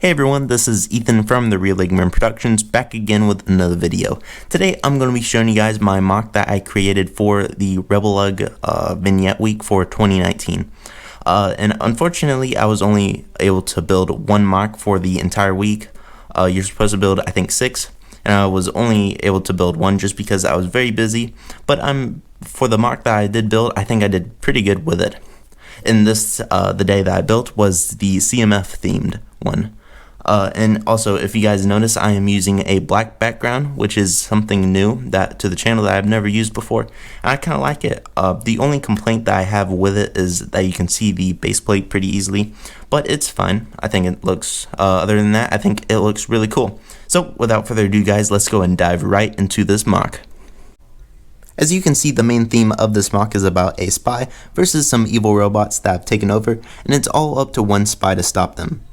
Hey everyone, this is Ethan from the Real Eggman Productions, back again with another video. Today I'm going to be showing you guys my mock that I created for the Rebel Ugg Vignette week for 2019. And unfortunately I was only able to build one mock for the entire week. You're supposed to build I think 6, and I was only able to build 1 just because I was very busy. But for the mock that I did build, I think I did pretty good with it. And the day that I built was the CMF themed one. And also, if you guys notice, I am using a black background, which is something new to the channel that I've never used before, and I kind of like it. The only complaint that I have with it is that you can see the base plate pretty easily, but it's fine. I think it looks, other than that, I think it looks really cool. So, without further ado guys, let's go and dive right into this mock. As you can see, the main theme of this mock is about a spy versus some evil robots that have taken over, and it's all up to one spy to stop them.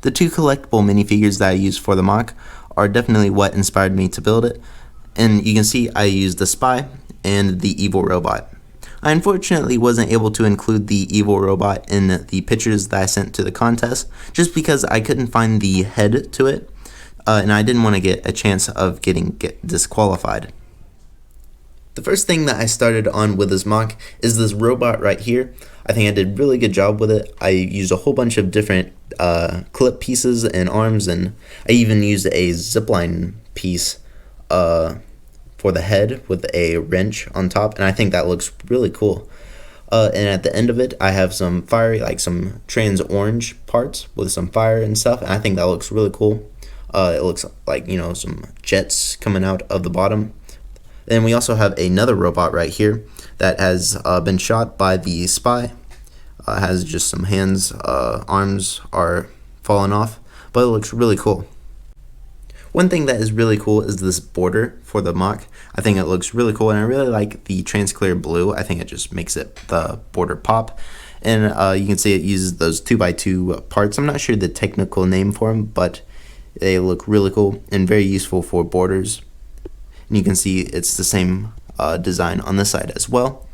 The 2 collectible minifigures that I used for the mock are definitely what inspired me to build it, and you can see I used the spy and the evil robot. I unfortunately wasn't able to include the evil robot in the pictures that I sent to the contest, just because I couldn't find the head to it, and I didn't want to get a chance of getting disqualified. The first thing that I started on with this mock is this robot right here. I think I did a really good job with it. I used a whole bunch of different clip pieces and arms, and I even used a zipline piece for the head with a wrench on top, and I think that looks really cool. And at the end of it, I have some fiery, like some trans orange parts with some fire and stuff, and I think that looks really cool. It looks like, you know, some jets coming out of the bottom. Then we also have another robot right here that has been shot by the spy. Has just some hands, arms are falling off, but it looks really cool. One thing that is really cool is this border for the mock. I think it looks really cool, and I really like the transclear blue. I think it just makes the border pop. And you can see it uses those 2x2 parts. I'm not sure the technical name for them, but they look really cool and very useful for borders. And you can see it's the same design on this side as well.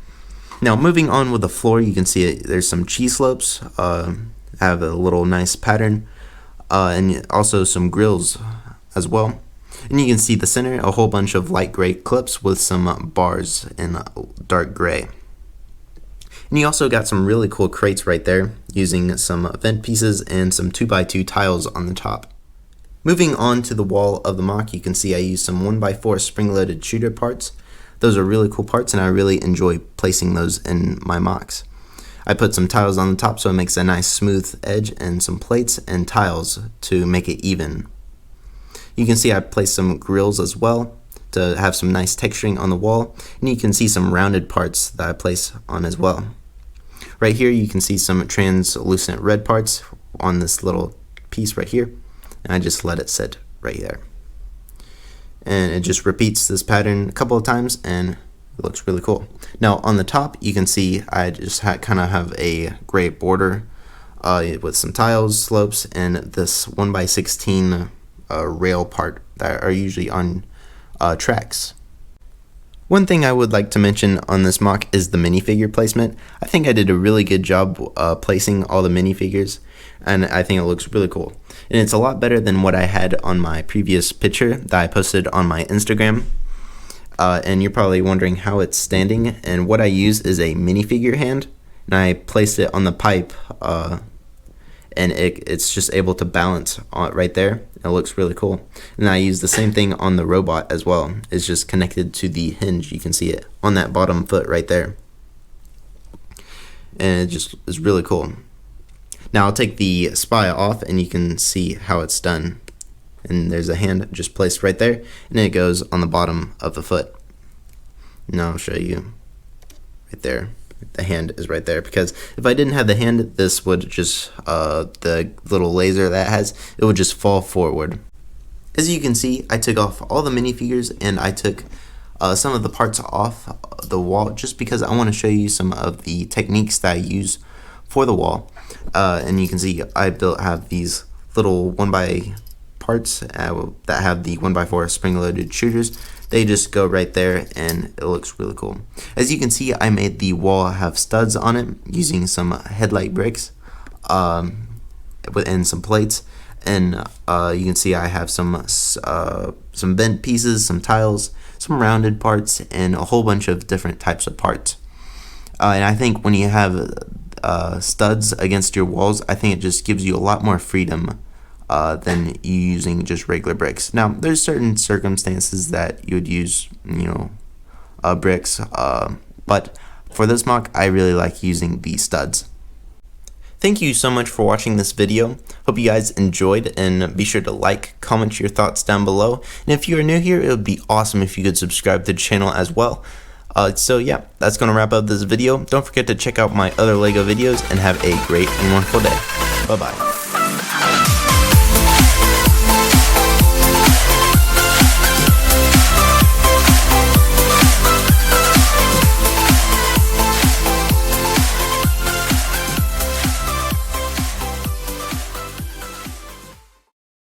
Now moving on with the floor, you can see there's some cheese slopes, have a little nice pattern, and also some grills as well. And you can see the center, a whole bunch of light gray clips with some bars in dark gray. And you also got some really cool crates right there, using some vent pieces and some 2x2 tiles on the top. Moving on to the wall of the mock, you can see I used some 1x4 spring-loaded shooter parts. Those are really cool parts, and I really enjoy placing those in my mocks. I put some tiles on the top so it makes a nice smooth edge, and some plates and tiles to make it even. You can see I placed some grills as well to have some nice texturing on the wall, and you can see some rounded parts that I place on as well. Right here you can see some translucent red parts on this little piece right here. And I just let it sit right there, and it just repeats this pattern a couple of times, and it looks really cool. Now on the top you can see I just kind of have a gray border with some tiles, slopes, and this 1x16 rail part that are usually on tracks. One thing I would like to mention on this mock is the minifigure placement. I think I did a really good job placing all the minifigures, and I think it looks really cool. And it's a lot better than what I had on my previous picture that I posted on my Instagram. And you're probably wondering how it's standing, and what I use is a minifigure hand, and I placed it on the pipe, and it's just able to balance right there. It looks really cool. And I use the same thing on the robot as well. It's just connected to the hinge. You can see it on that bottom foot right there, and it just is really cool. Now I'll take the spy off, and you can see how it's done. And there's a hand just placed right there, and it goes on the bottom of the foot. Now I'll show you right there. The hand is right there, because if I didn't have the hand, this would just, the little laser that it has, it would just fall forward. As you can see, I took off all the minifigures, and I took some of the parts off the wall just because I want to show you some of the techniques that I use for the wall. And you can see I have these little 1x parts that have the 1x4 spring-loaded shooters. They just go right there, and it looks really cool. As you can see, I made the wall have studs on it using some headlight bricks and some plates. and you can see I have some bent pieces, some tiles, some rounded parts, and a whole bunch of different types of parts. And I think when you have studs against your walls, I think it just gives you a lot more freedom than you using just regular bricks. Now, there's certain circumstances that you would use, bricks, but for this MOC, I really like using the studs. Thank you so much for watching this video. Hope you guys enjoyed, and be sure to like, comment your thoughts down below. And if you are new here, it would be awesome if you could subscribe to the channel as well. So yeah, that's going to wrap up this video. Don't forget to check out my other LEGO videos, and have a great and wonderful day. Bye bye.